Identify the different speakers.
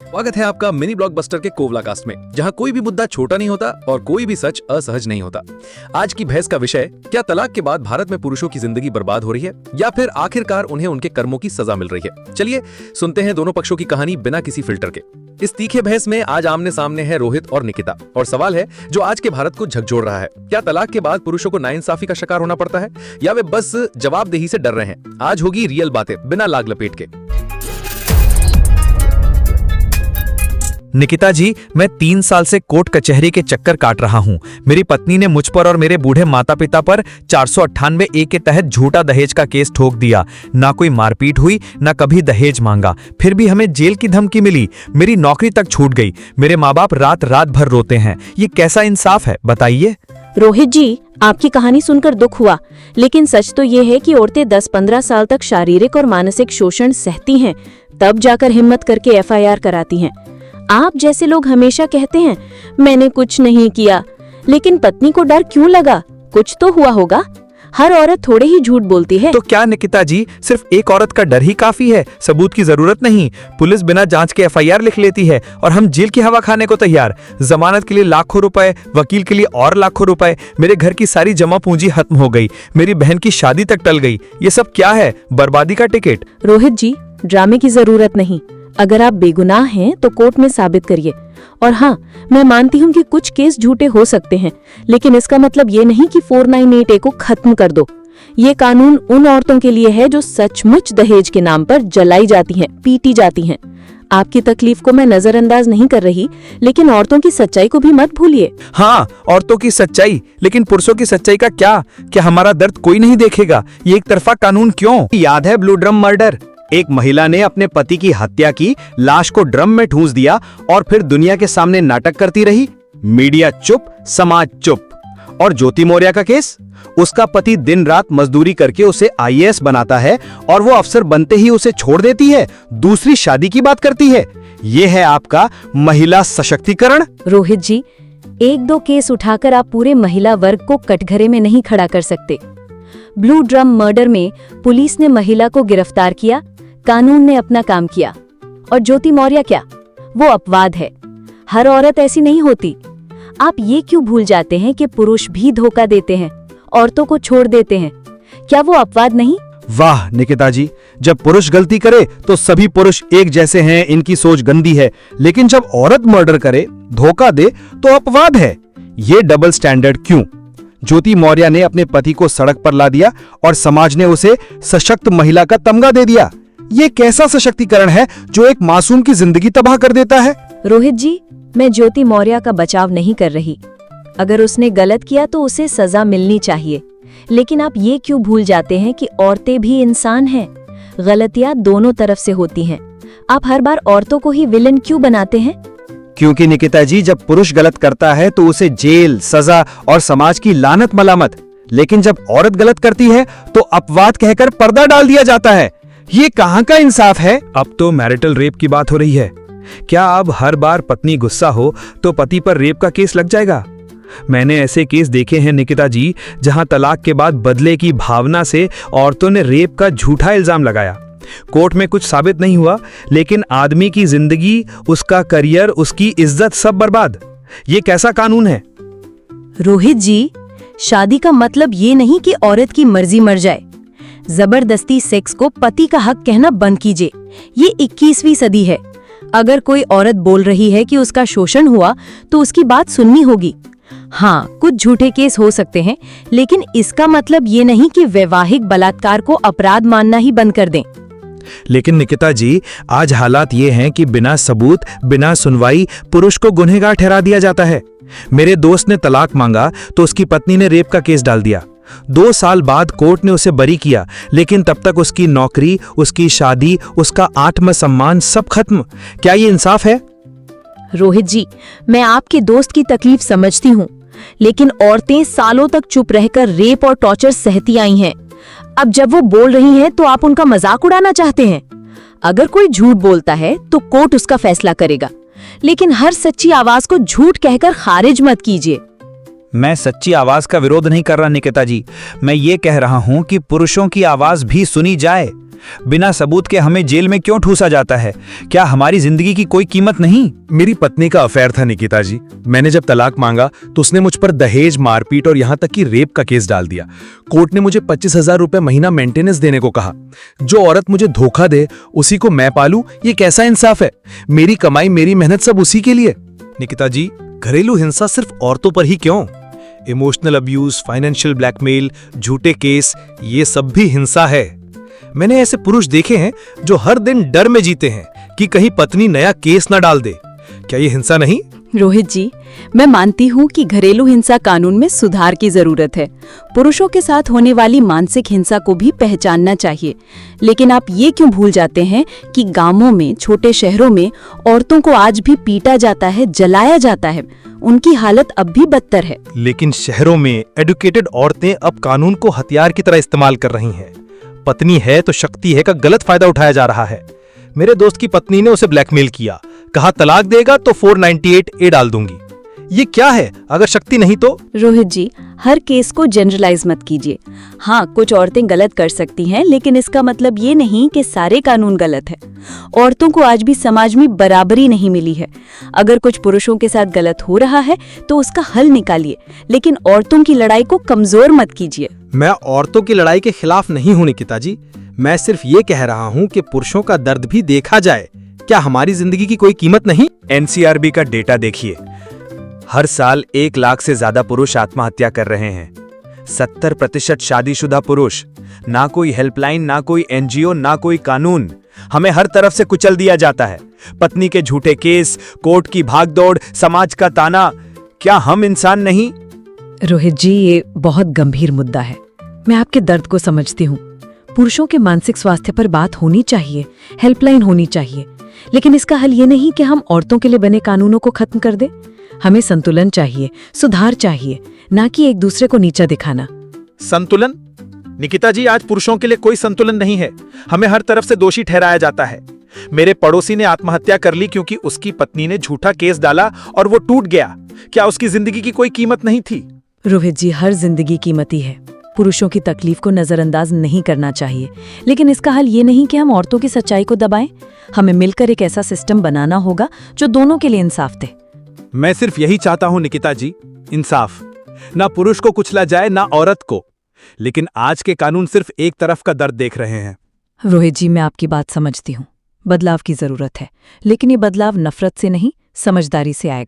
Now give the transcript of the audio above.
Speaker 1: स्वागत है आपका मिनी ब्लॉकबस्टर के कोवला कास्ट में, जहां कोई भी मुद्दा छोटा नहीं होता और कोई भी सच असहज नहीं होता। आज की बहस का विषय, क्या तलाक के बाद भारत में पुरुषों की जिंदगी बर्बाद हो रही है या फिर आखिरकार उन्हें उनके कर्मों की सजा मिल रही है। चलिए सुनते हैं दोनों पक्षों की कहानी बिना किसी फिल्टर के। इस तीखे बहस में आज आमने सामने है रोहित और निकिता, और सवाल है जो आज के भारत को झकझोर रहा है, क्या तलाक के बाद पुरुषों को नाइंसाफी का शिकार होना पड़ता है या वे बस जवाबदेही से डर रहे हैं। आज होगी रियल बातें बिना लाग लपेट के।
Speaker 2: निकिता जी, मैं 3 साल से कोर्ट कचहरी के चक्कर काट रहा हूँ। मेरी पत्नी ने मुझ पर और मेरे बूढ़े माता पिता पर 498A के तहत झूठा दहेज का केस ठोक दिया। ना कोई मारपीट हुई, ना कभी दहेज मांगा, फिर भी हमें जेल की धमकी मिली। मेरी नौकरी तक छूट गई। मेरे माँ बाप रात रात भर रोते हैं। ये कैसा इंसाफ है, बताइए।
Speaker 3: रोहित जी, आपकी कहानी सुनकर दुख हुआ, लेकिन सच तो ये है कि औरतें 10-15 साल तक शारीरिक और मानसिक शोषण सहती हैं, तब जाकर हिम्मत करके FIR कराती हैं। आप जैसे लोग हमेशा कहते हैं मैंने कुछ नहीं किया, लेकिन पत्नी को डर क्यों लगा? कुछ तो हुआ होगा। हर औरत थोड़े ही झूठ बोलती है।
Speaker 2: तो क्या निकिता जी, सिर्फ एक औरत का डर ही काफी है? सबूत की जरूरत नहीं। पुलिस बिना जांच के FIR लिख लेती है और हम जेल की हवा खाने को तैयार। जमानत के लिए लाखों रुपए, वकील के लिए और लाखों रुपए। मेरे घर की सारी जमा पूंजी खत्म हो गई। मेरी बहन की शादी तक टल गई। ये सब क्या है? बर्बादी का टिकट।
Speaker 3: रोहित जी, ड्रामे की जरूरत नहीं। अगर आप बेगुनाह हैं तो कोर्ट में साबित करिए। और हाँ, मैं मानती हूँ कि कुछ केस झूठे हो सकते हैं, लेकिन इसका मतलब ये नहीं कि 498A को खत्म कर दो। ये कानून उन औरतों के लिए है जो सचमुच दहेज के नाम पर जलाई जाती हैं, पीटी जाती हैं। आपकी तकलीफ को मैं नजरअंदाज नहीं कर रही, लेकिन औरतों की सच्चाई को भी मत भूलिए।
Speaker 2: हाँ, औरतों की सच्चाई, लेकिन पुरुषों की सच्चाई का क्या? क्या हमारा दर्द कोई नहीं देखेगा? ये एक तरफा कानून क्यों?
Speaker 4: याद है ब्लू ड्रम मर्डर? एक महिला ने अपने पति की हत्या की, लाश को ड्रम में ठूंस दिया और फिर दुनिया के सामने नाटक करती रही। मीडिया चुप, समाज चुप। और ज्योति मौर्य का केस? उसका पति दिन रात मजदूरी करके उसे IAS बनाता है और वो अफसर बनते ही उसे छोड़ देती है, दूसरी शादी की बात करती है। ये है आपका महिला सशक्तिकरण?
Speaker 3: रोहित जी, 1-2 केस उठाकर आप पूरे महिला वर्ग को कटघरे में नहीं खड़ा कर सकते। ब्लू ड्रम मर्डर में पुलिस ने महिला को गिरफ्तार किया, कानून ने अपना काम किया। और ज्योति मौर्य क्या? वो अपवाद है। हर औरत ऐसी नहीं होती। आप ये क्यों भूल जाते हैं कि पुरुष भी धोखा देते हैं, औरतों को छोड़ देते हैं? क्या वो अपवाद नहीं?
Speaker 4: वाह निकिता जी, जब पुरुष गलती करे तो सभी पुरुष एक जैसे हैं, इनकी सोच गंदी है। लेकिन जब औरत मर्डर करे, धोखा दे, तो अपवाद है। ये डबल स्टैंडर्ड क्यों? ज्योति मौर्य ने अपने पति को सड़क पर ला दिया और समाज ने उसे सशक्त महिला का तमगा दे दिया। ये कैसा सशक्तिकरण है जो एक मासूम की जिंदगी तबाह कर देता है?
Speaker 3: रोहित जी, मैं ज्योति मौर्य का बचाव नहीं कर रही। अगर उसने गलत किया तो उसे सजा मिलनी चाहिए, लेकिन आप ये क्यों भूल जाते हैं कि औरतें भी इंसान हैं। गलतियां दोनों तरफ से होती हैं। आप हर बार औरतों को ही विलन क्यों बनाते हैं?
Speaker 4: क्योंकि निकिता जी, जब पुरुष गलत करता है तो उसे जेल, सजा और समाज की लानत मलामत, लेकिन जब औरत गलत करती है तो अपवाद कहकर पर्दा डाल दिया जाता है। ये कहाँ का इंसाफ है?
Speaker 2: अब तो मैरिटल रेप की बात हो रही है। क्या अब हर बार पत्नी गुस्सा हो तो पति पर रेप का केस लग जाएगा? मैंने ऐसे केस देखे हैं निकिता जी, जहां तलाक के बाद बदले की भावना से औरतों ने रेप का झूठा इल्जाम लगाया। कोर्ट में कुछ साबित नहीं हुआ, लेकिन आदमी की जिंदगी, उसका करियर, उसकी इज्जत सब बर्बाद। ये कैसा कानून है?
Speaker 3: रोहित जी, शादी का मतलब ये नहीं कि औरत की मर्जी मर जाए। जबरदस्ती सेक्स को पति का हक कहना बंद कीजिए। ये 21वीं सदी है। अगर कोई औरत बोल रही है कि उसका शोषण हुआ तो उसकी बात सुननी होगी। हाँ, कुछ झूठे केस हो सकते हैं, लेकिन इसका मतलब ये नहीं कि वैवाहिक बलात्कार को अपराध मानना ही बंद कर दें।
Speaker 2: लेकिन निकिता जी, आज हालात ये हैं कि बिना सबूत, बिना सुनवाई पुरुष को गुनहगार ठहरा दिया जाता है। मेरे दोस्त ने तलाक मांगा तो उसकी पत्नी ने रेप का केस डाल दिया। 2 साल बाद कोर्ट ने उसे बरी किया, लेकिन तब तक उसकी नौकरी, उसकी शादी, उसका आत्मसम्मान सब खत्म। क्या ये इंसाफ है?
Speaker 3: रोहित जी, मैं आपके दोस्त की तकलीफ समझती हूँ, लेकिन औरतें सालों तक चुप रहकर रेप और टॉर्चर सहती आई हैं। अब जब वो बोल रही हैं तो आप उनका मजाक उड़ाना चाहते हैं। अगर कोई झूठ बोलता है तो कोर्ट उसका फैसला करेगा, लेकिन हर सच्ची आवाज को झूठ कहकर खारिज मत कीजिए।
Speaker 4: मैं सच्ची आवाज का विरोध नहीं कर रहा निकिता जी, मैं ये कह रहा हूँ कि पुरुषों की आवाज भी सुनी जाए।
Speaker 2: बिना सबूत के हमें जेल में क्यों ठूसा जाता है? क्या हमारी जिंदगी की कोई कीमत नहीं?
Speaker 1: मेरी पत्नी का अफेयर था निकिता जी। मैंने जब तलाक मांगा तो उसने मुझ पर दहेज, मारपीट और यहाँ तक कि रेप का केस डाल दिया। कोर्ट ने मुझे 25,000 रुपए महीना मेंटेनेंस देने को कहा। जो औरत मुझे धोखा दे उसी को मैं पालूं, ये कैसा इंसाफ है? मेरी कमाई, मेरी मेहनत सब उसी के लिए।
Speaker 5: निकिता जी, घरेलू हिंसा सिर्फ औरतों पर ही क्यों? इमोशनल अब्यूज, फाइनेंशियल ब्लैकमेल, झूठे केस, ये सब भी हिंसा है। मैंने ऐसे पुरुष देखे हैं जो हर दिन डर में जीते हैं कि कहीं पत्नी नया केस न डाल दे। क्या ये हिंसा नहीं?
Speaker 3: रोहित जी, मैं मानती हूँ कि घरेलू हिंसा कानून में सुधार की जरूरत है। पुरुषों के साथ होने वाली मानसिक हिंसा को भी पहचानना चाहिए। लेकिन आप ये क्यों भूल जाते हैं कि गांवों में, छोटे शहरों में औरतों को आज भी पीटा जाता है, जलाया जाता है। उनकी हालत अब भी बदतर है।
Speaker 5: लेकिन शहरों में एडुकेटेड औरतें अब कानून को हथियार की तरह इस्तेमाल कर रही हैं। पत्नी है तो शक्ति है का गलत फायदा उठाया जा रहा है। मेरे दोस्त की पत्नी ने उसे ब्लैकमेल किया, कहा तलाक देगा तो 498A डाल दूंगी। ये क्या है? अगर शक्ति नहीं तो?
Speaker 3: रोहित जी, हर केस को जनरलाइज मत कीजिए। हाँ, कुछ औरतें गलत कर सकती हैं, लेकिन इसका मतलब ये नहीं कि सारे कानून गलत है। औरतों को आज भी समाज में बराबरी नहीं मिली है। अगर कुछ पुरुषों के साथ गलत हो रहा है तो उसका हल निकालिए, लेकिन औरतों की लड़ाई को कमजोर मत कीजिए।
Speaker 5: मैं औरतों की लड़ाई के खिलाफ नहीं हूं निकिता जी। मैं सिर्फ ये कह रहा हूं कि पुरुषों का दर्द भी देखा जाए। क्या हमारी जिंदगी की कोई कीमत नहीं?
Speaker 4: एनसीआरबी का डेटा देखिए। हर साल 1 लाख से ज्यादा पुरुष आत्महत्या कर रहे हैं। 70% शादीशुदा पुरुष। ना कोई हेल्पलाइन, ना कोई एनजीओ, ना कोई कानून। हमें हर तरफ से कुचल दिया जाता है। पत्नी के झूठे केस, कोर्ट की भागदौड़, समाज का ताना। क्या हम इंसान नहीं?
Speaker 6: रोहित जी, ये बहुत गंभीर मुद्दा है। मैं आपके दर्द को समझती हूँ। पुरुषों के मानसिक स्वास्थ्य पर बात होनी चाहिए, हेल्पलाइन होनी चाहिए। लेकिन इसका हल ये नहीं कि हम औरतों के लिए बने कानूनों को खत्म कर दें। हमें संतुलन चाहिए, सुधार चाहिए, ना कि एक दूसरे को नीचा दिखाना।
Speaker 5: संतुलन? निकिता जी, आज पुरुषों के लिए कोई संतुलन नहीं है। हमें हर तरफ से दोषी ठहराया जाता है। मेरे पड़ोसी ने आत्महत्या कर ली क्योंकि उसकी पत्नी ने झूठा केस डाला और वो टूट गया। क्या उसकी जिंदगी की कोई कीमत नहीं थी?
Speaker 6: रोहित जी, हर जिंदगी कीमती है। पुरुषों की तकलीफ को नजरअंदाज नहीं करना चाहिए। लेकिन इसका हल ये नहीं कि हम औरतों की सच्चाई को दबाएं। हमें मिलकर एक ऐसा सिस्टम बनाना होगा जो दोनों के लिए इंसाफ दे।
Speaker 5: मैं सिर्फ यही चाहता हूं निकिता जी, इंसाफ। ना पुरुष को कुचला जाए, ना औरत को। लेकिन आज के कानून सिर्फ एक तरफ का दर्द देख रहे हैं।
Speaker 6: रोहित जी, मैं आपकी बात समझती हूँ। बदलाव की जरूरत है, लेकिन ये बदलाव नफरत से नहीं, समझदारी से आएगा।